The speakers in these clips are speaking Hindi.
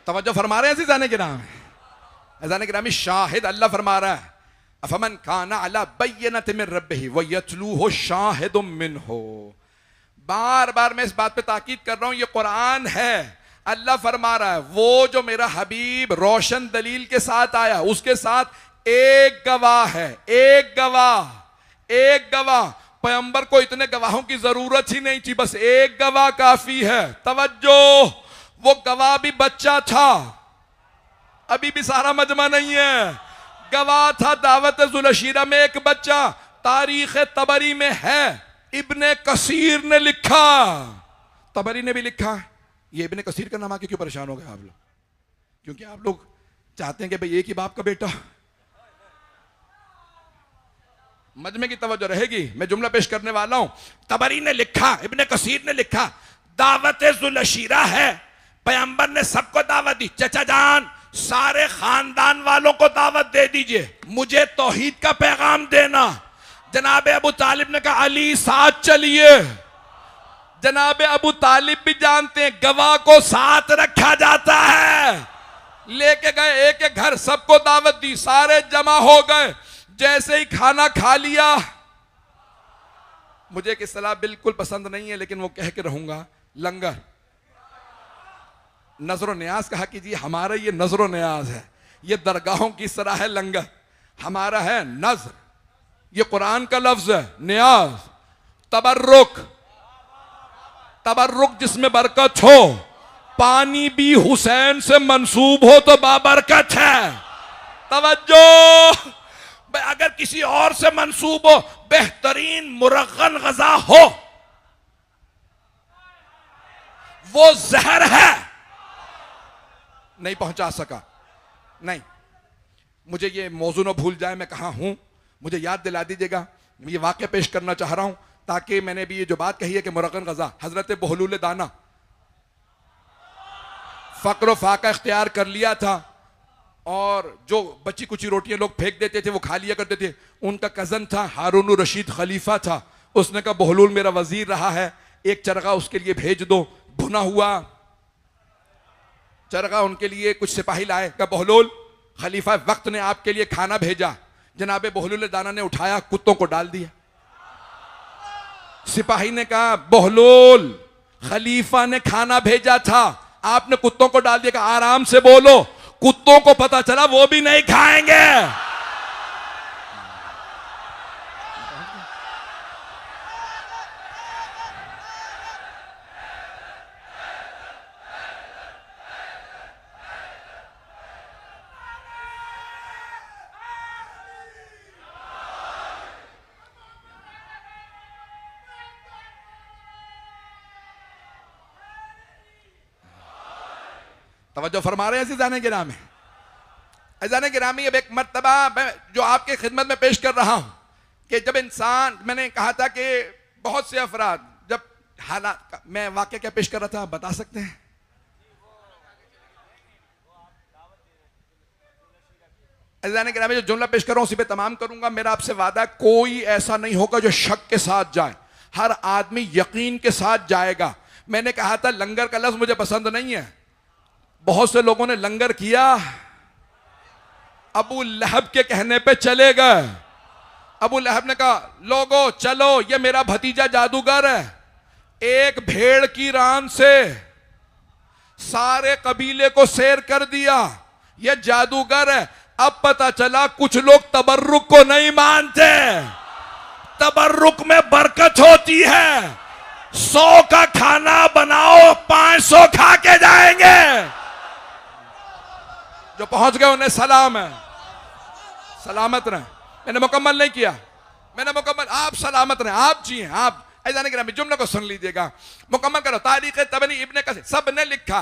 तवज्जो फरमा रहे हैं अज़ीज़ान किराम, अज़ीज़ान किरामी, शाहिद अल्लाह फरमा रहा है अफमन काना अला बय्यनत मिन रब्बिही व यतलूहु शाहिदुम मिनहु। बार बार मैं इस बात पे ताकीद कर रहा हूं, ये कुरान है। अल्लाह फरमा रहा है वो जो मेरा हबीब रोशन दलील के साथ आया उसके साथ एक गवाह है, एक गवाह, एक गवाह। पैगंबर को इतने गवाहों की जरूरत ही नहीं थी, बस एक गवाह काफी है। तवज्जो, वो गवाह भी बच्चा था, अभी भी सारा मजमा नहीं है। गवाह था दावत ज़ुलशीरा में एक बच्चा, तारीख तबरी में है, इब्ने कसीर ने लिखा, तबरी ने भी लिखा। ये इब्ने कसीर का नाम आके क्यों परेशान हो गए आप लोग? क्योंकि आप लोग चाहते हैं कि भाई एक ही बाप का बेटा। मजमे की तवज्जो रहेगी, मैं जुमला पेश करने वाला हूं। तबरी ने लिखा, इब्ने कसीर ने लिखा, दावत ज़ुलशीरा है, पैगंबर ने सबको दावत दी। चचा जान, सारे खानदान वालों को दावत दे दीजिए, मुझे तौहीद का पैगाम देना। जनाब अबू तालिब ने कहा अली साथ चलिए। जनाब अबू तालिब भी जानते हैं गवाह को साथ रखा जाता है। लेके गए एक एक घर, सबको दावत दी, सारे जमा हो गए। जैसे ही खाना खा लिया, मुझे एक इस्तिलाह बिल्कुल पसंद नहीं है लेकिन वो कह के रहूंगा, लंगर। नजर न्याज कहा कीजिए, हमारा ये नजर न्याज है, ये दरगाहों की तरह है लंगर, हमारा है नजर। ये कुरान का लफ्ज है, न्याज, तबर्रुक, तबर्रुक जिसमें बरकत हो। पानी भी हुसैन से मंसूब हो तो बाबरकत है। तवज्जो, अगर किसी और से मंसूब हो, बेहतरीन मुरगन गजा हो, वो जहर है, नहीं पहुंचा सका। नहीं, मुझे ये मौजू न भूल जाए मैं कहां हूं, मुझे याद दिला दीजिएगा। ये वाक़या पेश करना चाह रहा हूं ताकि मैंने भी ये जो बात कही है कि मुरगन गजा, हजरत बहलूल दाना फक्र फाका इख्तियार कर लिया था और जो बची कुची रोटियां लोग फेंक देते थे वो खा लिया करते थे। उनका कजन था हारून रशीद खलीफा था, उसने कहा बहलूल मेरा वजीर रहा है, एक चरगा उसके लिए भेज दो। भुना हुआ चरगा उनके लिए कुछ सिपाही लाए, कहा बहलूल खलीफा वक्त ने आपके लिए खाना भेजा। जनाबे बहलूल दाना ने उठाया, कुत्तों को डाल दिया। सिपाही ने कहा बहलूल खलीफा ने खाना भेजा था, आपने कुत्तों को डाल दिया। कहा आराम से बोलो, कुत्तों को पता चला वो भी नहीं खाएंगे। तवज्जो फरमा रहे हैं अज़ीज़ान गिरामी, अज़ीज़ान गिरामी। अब एक मर्तबा जो आपके खिदमत में पेश कर रहा हूं कि जब इंसान, मैंने कहा था कि बहुत से अफराद जब हालात, मैं वाक़या क्या पेश कर रहा था आप बता सकते हैं? अज़ीज़ान गिरामी, जो जुमला पेश कर रहा हूं उसी पे तमाम करूंगा। मेरा आपसे वादा, कोई ऐसा नहीं होगा जो शक के साथ जाए, हर आदमी यकीन के साथ जाएगा। मैंने कहा था लंगर का लफ्ज़ मुझे पसंद नहीं है। बहुत से लोगों ने लंगर किया, अबू लहब के कहने पे चले गए। अबू लहब ने कहा लोगो चलो, ये मेरा भतीजा जादूगर है, एक भेड़ की रान से सारे कबीले को सैर कर दिया, ये जादूगर है। अब पता चला कुछ लोग तबर्रुक को नहीं मानते, तबर्रुक में बरकत होती है। 100 का खाना बनाओ, 500 खा के जाएंगे। जो पहुंच गए उन्हें सलाम है, सलामत रहें। मैंने मुकम्मल नहीं किया, मैंने मुकम्मल, आप सलामत रहें, आप जिए। आप अज़ीज़ान गिरामी जुमले को सुन लीजिएगा, मुकम्मल करो। तारीख तबरी इब्ने कसीर सब ने लिखा।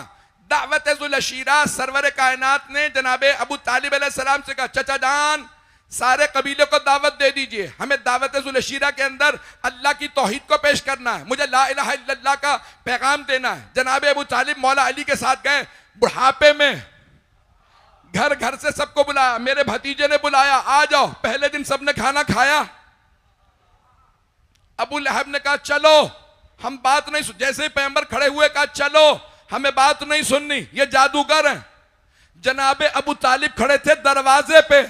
दावत ज़ुलशीरा सरवर कायनात ने जनाबे अबू तालिब अलैहिस्सलाम से कहा चचा जान सारे कबीले को दावत दे दीजिए, हमें दावत ज़ुलशीरा के अंदर अल्लाह की तौहीद को पेश करना है, मुझे ला इलाहा इल्लल्लाह का पैगाम देना है। जनाबे अबू तालिब मौला अली के साथ गए, बुढ़ापे में घर घर से सबको बुलाया, मेरे भतीजे ने बुलाया आ जाओ। पहले दिन सबने खाना खाया। अबू लहब ने कहा चलो हम बात नहीं, जैसे ही पैगंबर खड़े हुए कहा चलो हमें बात नहीं सुननी, ये जादूगर है। जनाबे अबू तालिब खड़े थे दरवाजे पे।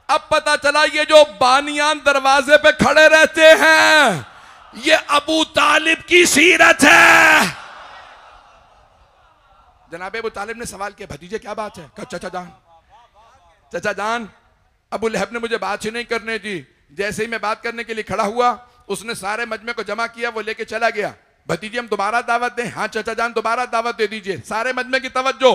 अब पता चला ये जो बानियान दरवाजे पे खड़े रहते हैं ये अबू तालिब की सीरत है। जनाबे अबू तालिब ने सवाल किया, भतीजे क्या बात है? कहा चाचा जान अबू लहब ने मुझे बात ही नहीं करने दी। जैसे ही मैं बात करने के लिए खड़ा हुआ उसने सारे मजमे को जमा किया, वो लेके चला गया। भतीजे हम दोबारा दावत दें? हाँ चाचा जान दोबारा दावत दे दीजिए। सारे मजमे की तवज्जो।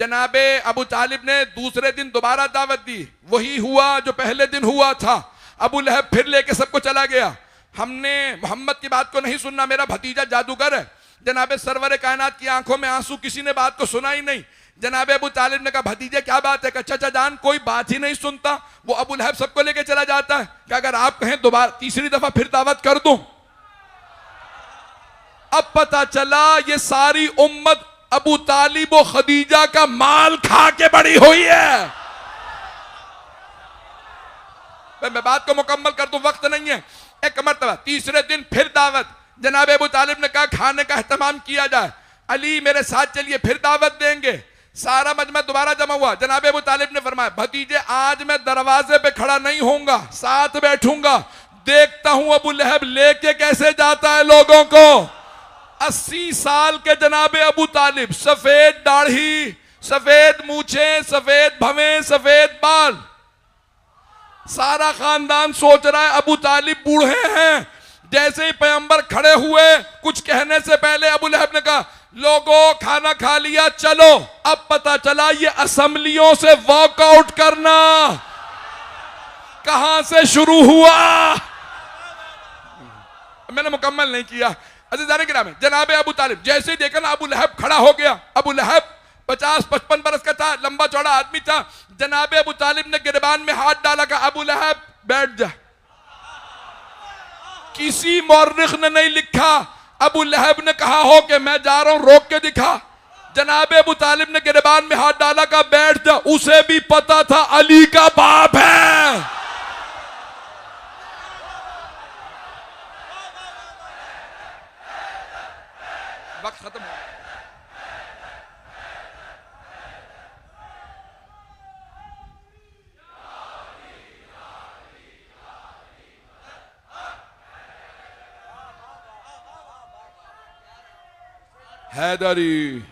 जनाबे अबू तालिब ने दूसरे दिन दोबारा दावत दी, वही हुआ जो पहले दिन हुआ था। अबू लहब फिर लेके सबको चला गया। हमने मोहम्मद की बात को नहीं सुनना, मेरा भतीजा जादूगर है। जनाबे सरवर कायनात की आंखों में आंसू, किसी ने बात को सुना ही नहीं। जनाबे अबू तालिब ने कहा, भतीजे क्या बात है? चाचा जान कोई बात ही नहीं सुनता। वो अबू लहब सबको लेके चला जाता है कि अगर आप कहें दोबारा तीसरी दफा फिर दावत कर दूं। अब पता चला ये सारी उम्मत अबू तालिब और खदीजा का माल खा के बड़ी हुई है। मैं बात को मुकम्मल कर दूं, वक्त नहीं है। एक मरतबा तीसरे दिन फिर दावत। जनाब अबू तालिब ने कहा खाने का एहतमाम किया जाए, अली मेरे साथ चलिए फिर दावत देंगे। सारा मजमा दोबारा जमा हुआ। जनाब अबू तालिब ने फरमाया, भतीजे आज मैं दरवाजे पे खड़ा नहीं होऊंगा, साथ बैठूंगा, देखता हूं अबू लहब लेके कैसे जाता है लोगों को। 80 साल के जनाबे अबू तालिब, सफेद दाढ़ी, सफेद मूछें, सफेद भवें, सफेद बाल। सारा खानदान सोच रहा है अबू तालिब बूढ़े हैं। जैसे ही पैगंबर खड़े हुए कुछ कहने से पहले अबू लहब ने कहा, लोगों खाना खा लिया चलो। अब पता चला ये असेंबलियों से वॉकआउट करना कहां से शुरू हुआ। मैंने मुकम्मल नहीं किया। अज़ीज़ान किराम, जनाबे अबू तालिब जैसे ही देखा ना अबू लहब खड़ा हो गया। अबू लहब 50-55 बरस का था, लंबा चौड़ा आदमी था। जनाबे अबू तालिब ने गिरबान में हाथ डाला, कहा अबू लहब बैठ जा। किसी मौर्रिख ने नहीं लिखा अबू लहब ने कहा हो कि मैं जा रहा हूं, रोक के दिखा। जनाबे अबू तालिब ने गिरबान में हाथ डाला, कहा बैठ जा। उसे भी पता था अली का बाप है। वक्त खत्म हो गया। हैदरी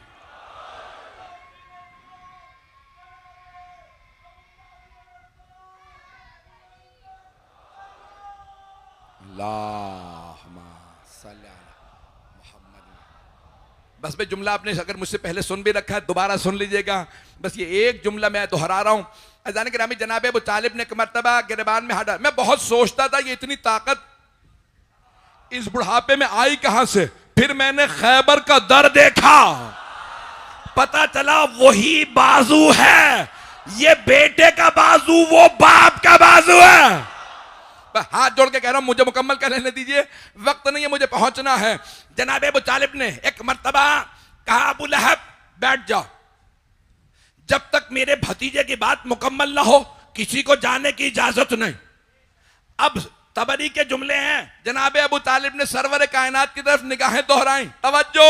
बस मैं जुमला आपने अगर मुझसे पहले सुन भी रखा है दोबारा सुन लीजिएगा। बस ये एक जुमला मैं दोहरा रहा हूं। अज़ान गिरामी, जनाब अबू तालिब ने एक मर्तबा गिरबान में हाथ डाला। मैं बहुत सोचता था ये इतनी ताकत इस बुढ़ापे में आई कहां से। फिर मैंने खैबर का दर देखा, पता चला वही बाजू है। ये बेटे का बाजू, वो बाप का बाजू है। हाथ जोड़ के कह रहा हूं मुझे मुकम्मल कर लेने दीजिए, वक्त नहीं है, मुझे पहुंचना है। जनाब अबू तालिब ने एक मर्तबा कहा, अबू लहब बैठ जाओ, जब तक मेरे भतीजे की बात मुकम्मल ना हो किसी को जाने की इजाजत नहीं। अब तबरी के जुमले हैं। जनाब अबू तालिब ने सरवर कायनात की तरफ निगाहें दोहराई। तवज्जो।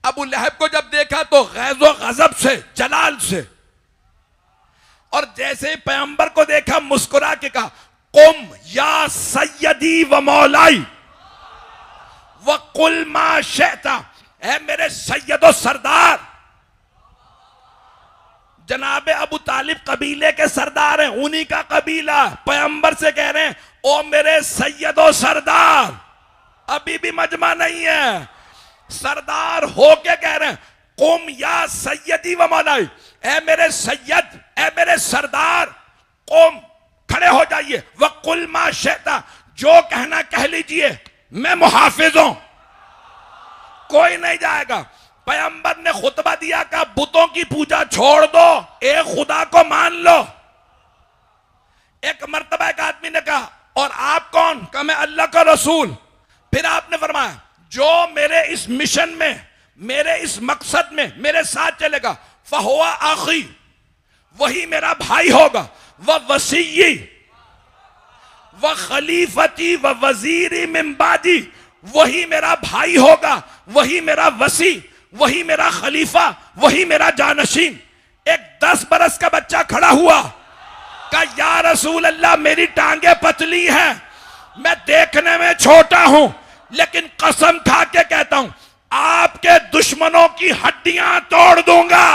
अबू लहब को जब देखा तो गैज़ो गज़ब से, जलाल से, और जैसे पैगंबर को देखा मुस्कुरा के कहा, कुम या सैयदी व मौलाई व कुल मा शैता, ऐ मेरे सैयदो सरदार। जनाबे अबू तालिब कबीले के सरदार हैं, उन्हीं का कबीला पैगंबर से कह रहे हैं, ओ मेरे सैयदो सरदार। अभी भी मजमा नहीं है, सरदार होके कह रहे हैं, कुम या सैयदी व मौलाई, ऐ मेरे सैयद, ऐ मेरे सरदार, कुम खड़े हो जाइए, वकुल मा शैता, जो कहना कह लीजिए, मैं मुहाफिज हूं, कोई नहीं जाएगा। पैगंबर ने खुतबा दिया, का बुतों की पूजा छोड़ दो, एक खुदा को मान लो। एक मर्तबा एक आदमी ने कहा, और आप कौन? कहा मैं अल्लाह का रसूल। फिर आपने फरमाया, जो मेरे इस मिशन में, मेरे इस मकसद में मेरे साथ चलेगा, फहुआ आखी, वही मेरा भाई होगा, वह वसीयी व खलीफती व वजीरी मिन बादी, वही मेरा भाई होगा, वही मेरा वसी, वही मेरा खलीफा, वही मेरा जानशीन। एक 10 बरस का बच्चा खड़ा हुआ, कहा या रसूल अल्लाह मेरी टांगे पतली हैं, मैं देखने में छोटा हूं, लेकिन कसम खा के कहता हूं आपके दुश्मनों की हड्डियां तोड़ दूंगा।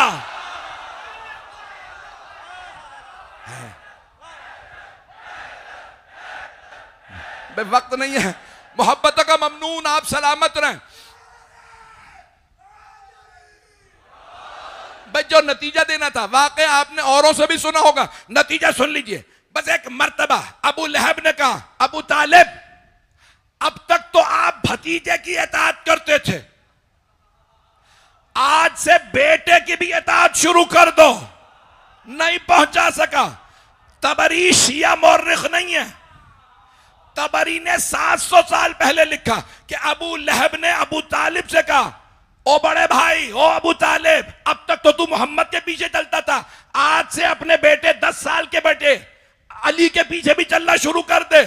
वक्त नहीं है, मोहब्बत का ममनून, आप सलामत रहें। भाई जो नतीजा देना था, वाकई आपने औरों से भी सुना होगा, नतीजा सुन लीजिए। बस एक मर्तबा अबू लहब ने कहा, अबू तालिब अब तक तो आप भतीजे की इताअत करते थे, आज से बेटे की भी इताअत शुरू कर दो। नहीं पहुंचा सका। तबरी शिया मौर्रिख नहीं है, तबरी ने 700 साल पहले लिखा कि अबू लहब ने अबू तालिब से कहा, ओ बड़े भाई, ओ अबू तालिब, अब तक तो तू मोहम्मद के पीछे चलता था, आज से अपने बेटे 10 साल के बेटे अली के पीछे भी चलना शुरू कर दे।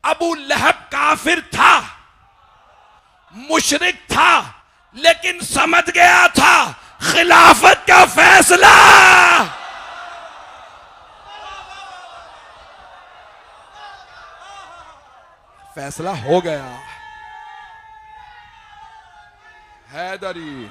अबू लहब काफिर था, मुशरिक था, लेकिन समझ गया था खिलाफत का फैसला हो गया। हैदरी